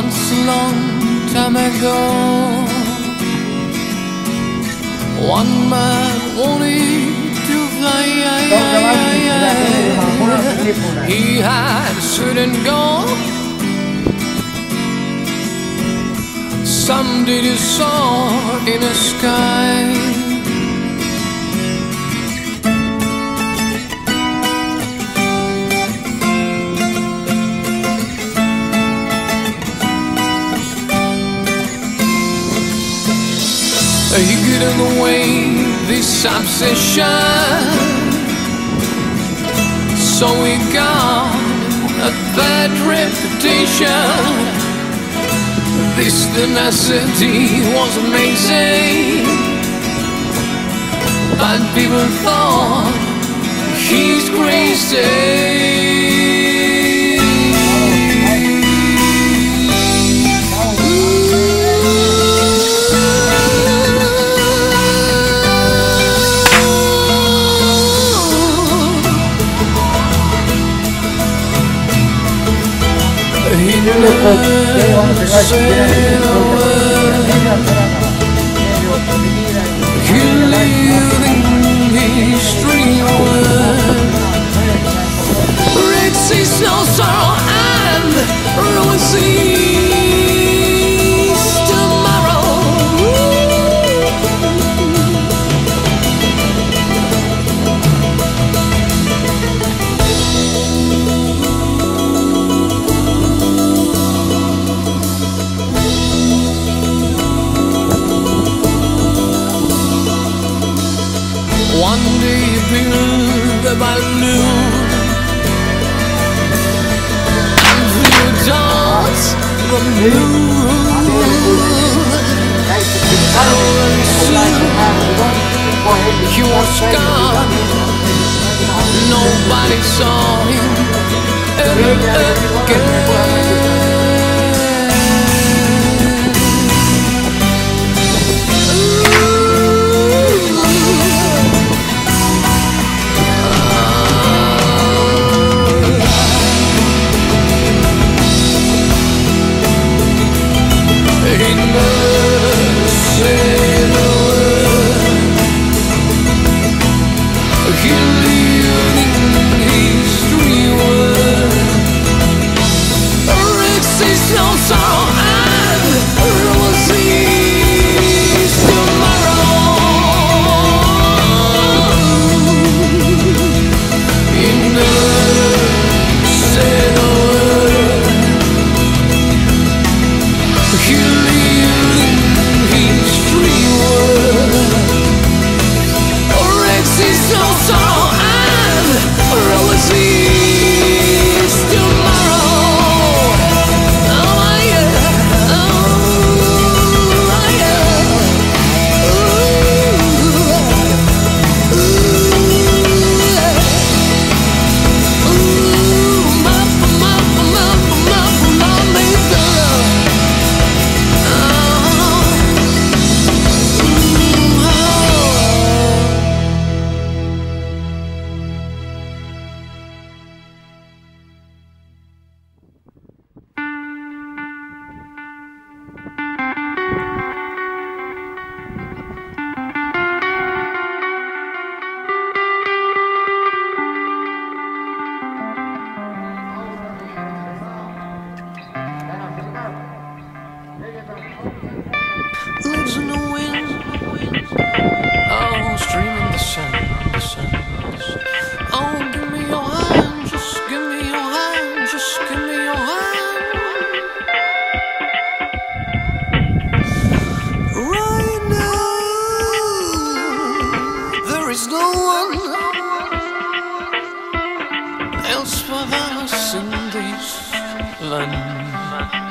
Once a long time ago, one man wanted to fly. He had a certain goal. Someday he saw in the sky. He couldn't away this obsession, so he got a bad reputation. This tenacity was amazing, but people thought he's crazy. One day he built a balloon and flew towards the moon. And soon he was gone. Nobody saw him again. Lives in the wind, oh, streaming the sun, the sun, the sun. Oh, give me your hand, just give me your hand, just give me your hand. Right now, there is no one else for us in this land.